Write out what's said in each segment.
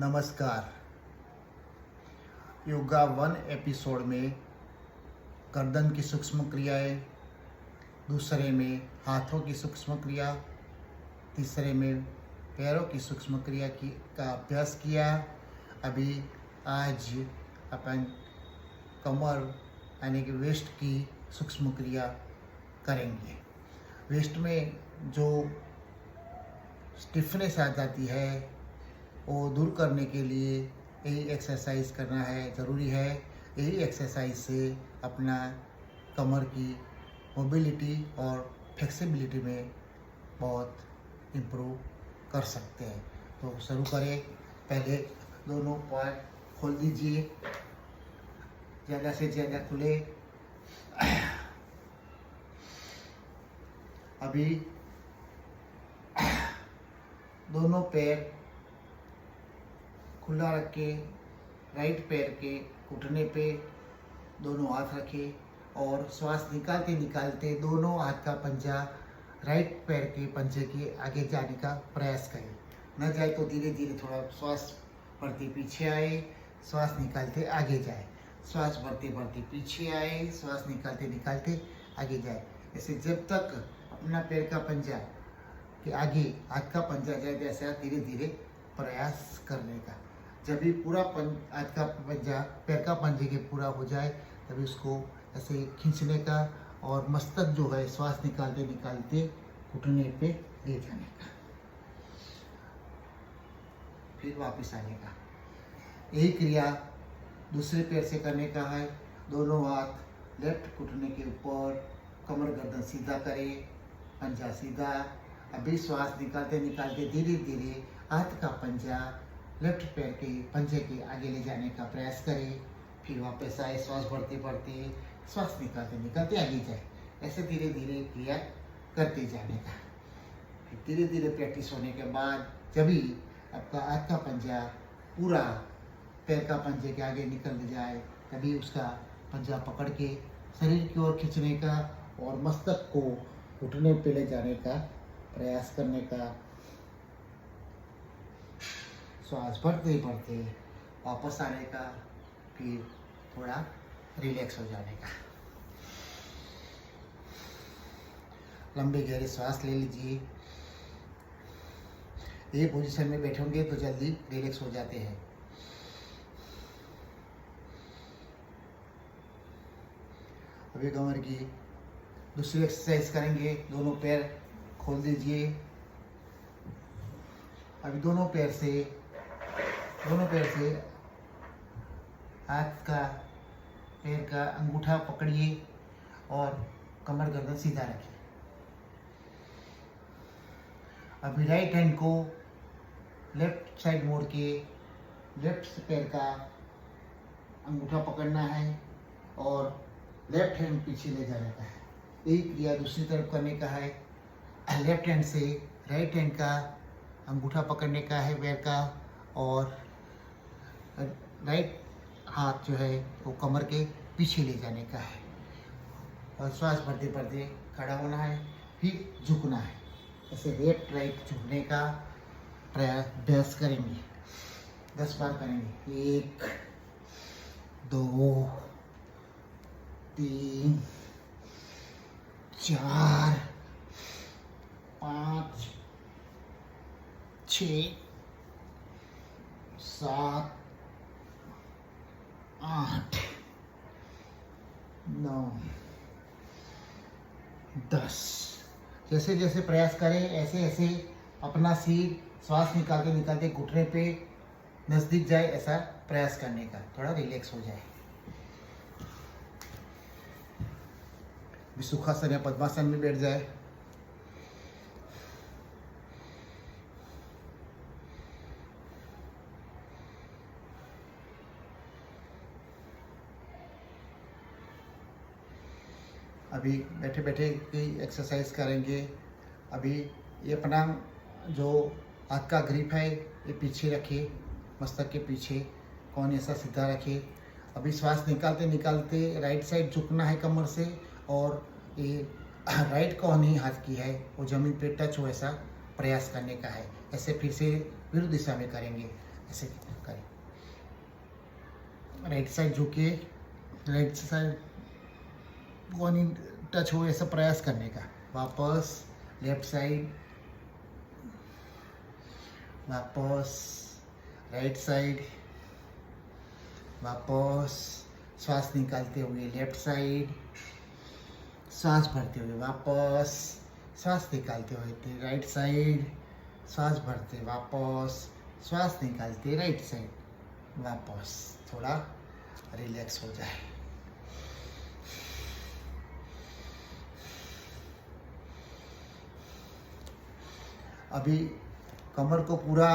नमस्कार। योगा 1 एपिसोड में गर्दन की सूक्ष्म क्रियाएं, दूसरे में हाथों की सूक्ष्म क्रिया, तीसरे में पैरों की सूक्ष्म क्रिया का अभ्यास किया। अभी आज अपन कमर यानी कि वेस्ट की सूक्ष्म क्रिया करेंगे। वेस्ट में जो स्टिफनेस आ जाती है वो दूर करने के लिए यही एक्सरसाइज करना है, ज़रूरी है। यही एक्सरसाइज से अपना कमर की मोबिलिटी और फ्लेक्सिबिलिटी में बहुत इम्प्रूव कर सकते हैं। तो शुरू करें। पहले दोनों पैर खोल दीजिए, ज़्यादा से ज़्यादा खुले। अभी दोनों पैर खुला रख के राइट पैर के घुटने पे दोनों हाथ रखें और श्वास निकालते निकालते दोनों हाथ का पंजा राइट पैर के पंजे के आगे जाने का प्रयास करें। न जाए तो धीरे धीरे थोड़ा श्वास भरते पीछे आए, श्वास निकालते आगे जाए, श्वास भरते भरते पीछे आए, श्वास निकालते निकालते आगे जाए। ऐसे जब तक अपना पैर का पंजा के आगे हाथ का पंजा जाए, जैसा धीरे धीरे प्रयास करने का। जब भी पूरा हाथ का पंजा पैर का पंजे के पूरा हो जाए तभी उसको ऐसे खींचने का और मस्तक जो है श्वास निकालते निकालते घुटने पे ले जाने का, फिर वापस आने का। यही क्रिया दूसरे पैर से करने का है। दोनों हाथ लेफ्ट घुटने के ऊपर, कमर गर्दन सीधा करें, पंजा सीधा। अभी श्वास निकालते निकालते धीरे धीरे हाथ का पंजा लेफ्ट पैर के पंजे के आगे ले जाने का प्रयास करें, फिर वापस आए, श्वास भरते भरते श्वास निकालते निकालते आगे जाए। ऐसे धीरे धीरे क्रिया करते जाने का। फिर धीरे धीरे प्रैक्टिस होने के बाद जब भी आपका हाथ का पंजा पूरा पैर का पंजे के आगे निकल जाए तभी उसका पंजा पकड़ के शरीर की ओर खींचने का और मस्तक को घुटने पे ले जाने का प्रयास करने का। श्वास भरते भरते वापस आने का, फिर थोड़ा रिलैक्स हो जाने का। लंबे गहरे श्वास ले लीजिए। ये पोजीशन में बैठोगे तो जल्दी रिलैक्स हो जाते हैं। अभी कमर की दूसरी एक्सरसाइज करेंगे। दोनों पैर खोल दीजिए। अभी दोनों पैर से हाथ का पैर का अंगूठा पकड़िए और कमर गर्दन सीधा रखिए। अभी राइट हैंड को लेफ्ट साइड मोड़ के लेफ्ट पैर का अंगूठा पकड़ना है और लेफ्ट हैंड पीछे ले जाने का है। यही क्रिया दूसरी तरफ करने का है। लेफ्ट हैंड से राइट हैंड का अंगूठा पकड़ने का है पैर का और राइट हाथ जो है वो कमर के पीछे ले जाने का है और श्वास भरते भरते खड़ा होना है, फिर झुकना है। ऐसे लेफ्ट राइट झुकने का अभ्यास करेंगे। 10 बार करेंगे। 1 2 3 4 5 6 7 8 9 10। जैसे जैसे प्रयास करें ऐसे ऐसे अपना सिर श्वास निकालते निकालते घुटने पे नज़दीक जाए, ऐसा प्रयास करने का, थोड़ा रिलैक्स हो जाए। सुखासन या पद्मासन में बैठ जाए। अभी बैठे बैठे की एक्सरसाइज करेंगे। अभी ये अपना जो हाथ का ग्रिप है ये पीछे रखिए, मस्तक के पीछे, कौन ऐसा सीधा रखिए। अभी श्वास निकालते निकालते राइट साइड झुकना है कमर से और ये राइट कोहनी हाथ की है वो जमीन पे टच हो, ऐसा प्रयास करने का है। ऐसे फिर से विरुद्ध दिशा में करेंगे। ऐसे करें, राइट साइड झुके, राइट साइड कोनी टच हो ऐसा प्रयास करने का। वापस लेफ्ट साइड, वापस राइट साइड, वापस श्वास निकालते हुए लेफ्ट साइड, सांस भरते हुए वापस, श्वास निकालते हुए राइट साइड, श्वास भरते वापस, श्वास निकालते राइट साइड, वापस। थोड़ा रिलैक्स हो जाए। अभी कमर को पूरा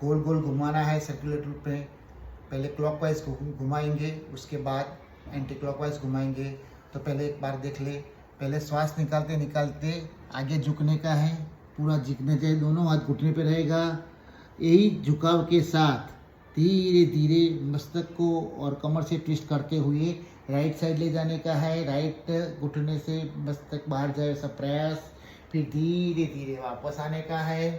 गोल गोल घुमाना है सर्कुलर रूप में। पहले क्लॉकवाइज घुमाएंगे, उसके बाद एंटी क्लॉकवाइज घुमाएंगे। तो पहले एक बार देख ले। पहले श्वास निकालते निकालते आगे झुकने का है, पूरा झुकने चाहिए, दोनों हाथ घुटने पे रहेगा। यही झुकाव के साथ धीरे धीरे मस्तक को और कमर से ट्विस्ट करते हुए राइट साइड ले जाने का है। राइट घुटने से मस्तक बाहर जाए ऐसा प्रयास। फिर धीरे धीरे वापस आने का है,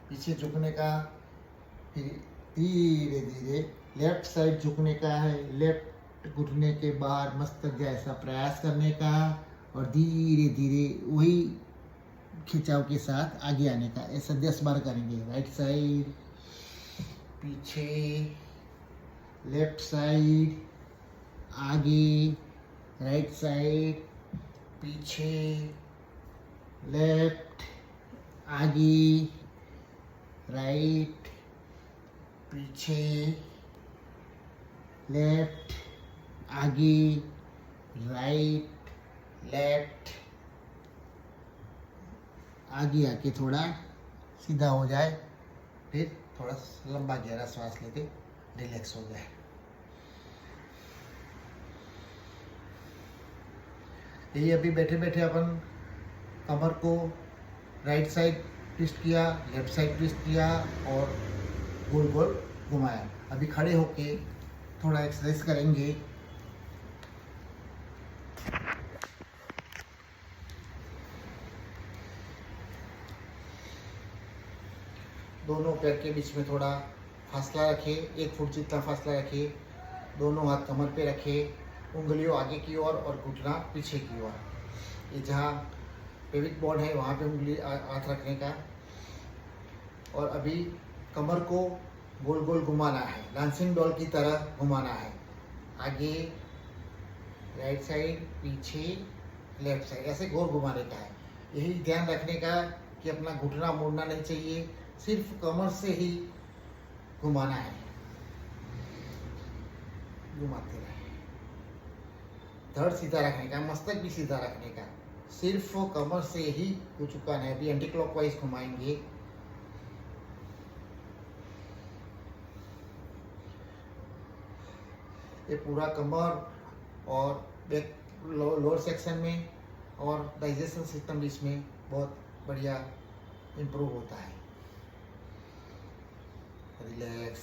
पीछे झुकने का। फिर धीरे धीरे लेफ्ट साइड झुकने का है, लेफ्ट घुटने के बाहर मस्तक जाए ऐसा प्रयास करने का। और धीरे धीरे वही खिंचाव के साथ आगे आने का। ऐसा 10 बार करेंगे। राइट साइड, पीछे, लेफ्ट साइड, आगे, राइट साइड, पीछे, लेफ्ट, आगे, राइट, पीछे, लेफ्ट, आगे, राइट, लेफ्ट। आगे आके थोड़ा सीधा हो जाए, फिर थोड़ा लंबा गहरा श्वास लेके रिलैक्स हो जाए। यही अभी बैठे बैठे अपन कमर को राइट साइड ट्विस्ट किया, लेफ्ट साइड ट्विस्ट किया और गोल गोल घुमाया। अभी खड़े होके थोड़ा एक्सरसाइज करेंगे। दोनों पैर के बीच में थोड़ा फासला रखें, 1 फुट जितना फासला रखें। दोनों हाथ कमर पे रखें, उंगलियों आगे की ओर और घुटना पीछे की ओर। ये जहाँ पेविक बोर्ड है वहाँ पे उंगली हाथ रखने का। और अभी कमर को गोल गोल घुमाना है, डांसिंग डॉल की तरह घुमाना है। आगे राइट साइड, पीछे लेफ्ट साइड, ऐसे गोल घुमाने का है। यही ध्यान रखने का कि अपना घुटना मोड़ना नहीं चाहिए, सिर्फ कमर से ही घुमाना है। घुमाते रहे, धड़ सीधा रखने का, मस्तक भी सीधा रखने का, सिर्फ कमर से ही झुकाना है। अभी एंटी क्लॉकवाइज घुमाएंगे। ये पूरा कमर और बैक लोअर सेक्शन में और डाइजेशन सिस्टम भी इसमें बहुत बढ़िया इम्प्रूव होता है। रिलैक्स,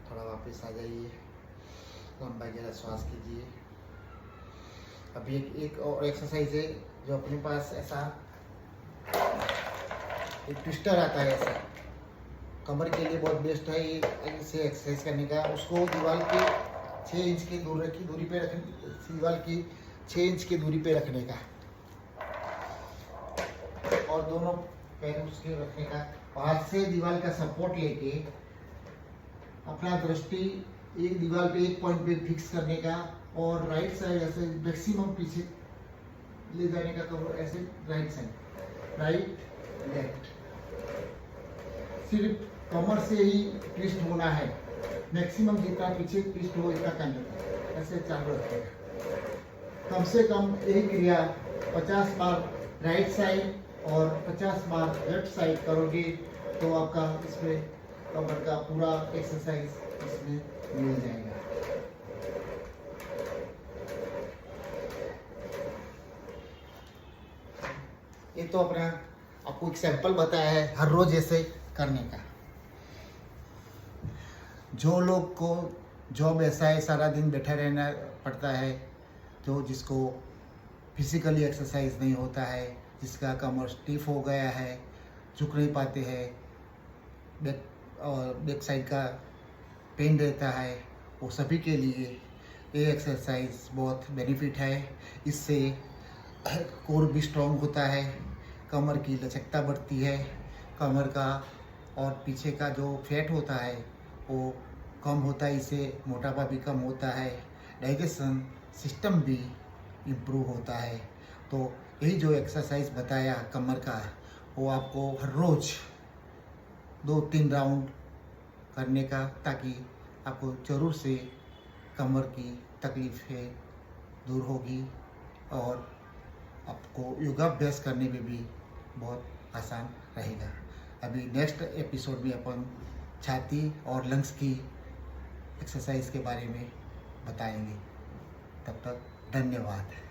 थोड़ा वापस आ जाइए, लंबा गहरा श्वास कीजिए। अभी एक और एक्सरसाइज है जो अपने पास ऐसा एक ट्विस्टर आता है, ऐसा कमर के लिए बहुत बेस्ट है ये ऐसे एक्सरसाइज करने का। उसको दीवार के 6 इंच की दूरी पे रखने, दीवार की 6 इंच की दूरी पे रखने का और दोनों पैर उसके रखने का। हाथ से दीवार का सपोर्ट लेके अपना दृष्टि एक दीवार पे एक पॉइंट पे फिक्स करने का और राइट साइड ऐसे मैक्सिमम पीछे ले जाने का। कवर ऐसे राइट साइड, राइट लेफ्ट, सिर्फ कमर से ही ट्विस्ट होना है। मैक्सिमम जितना पीछे ट्विस्ट हो इतना करने का। ऐसे चालू रखेगा। कम से कम यही क्रिया 50 बार राइट साइड और 50 बार लेफ्ट साइड करोगे तो आपका इसमें कमर का पूरा एक्सरसाइज इसमें मिल जाएगा। ये तो अपना आपको एक सैंपल बताया है हर रोज ऐसे करने का। जो लोग को जॉब ऐसा है सारा दिन बैठा रहना पड़ता है, जो जिसको फिजिकली एक्सरसाइज नहीं होता है, जिसका कमर स्टिफ हो गया है, झुक नहीं पाते हैं, बैक साइड का पेन रहता है, वो सभी के लिए ये एक्सरसाइज बहुत बेनिफिट है। इससे कोर भी स्ट्रॉन्ग होता है, कमर की लचकता बढ़ती है, कमर का और पीछे का जो फैट होता है वो कम होता है, इससे मोटापा भी कम होता है, डाइजेशन सिस्टम भी इम्प्रूव होता है। तो यही जो एक्सरसाइज बताया कमर का, वो आपको हर रोज़ 2-3 राउंड करने का, ताकि आपको ज़रूर से कमर की तकलीफ़ें दूर होगी और आपको योगाभ्यास करने में भी बहुत आसान रहेगा। अभी नेक्स्ट एपिसोड में अपन छाती और लंग्स की एक्सरसाइज के बारे में बताएंगे। तब तक धन्यवाद।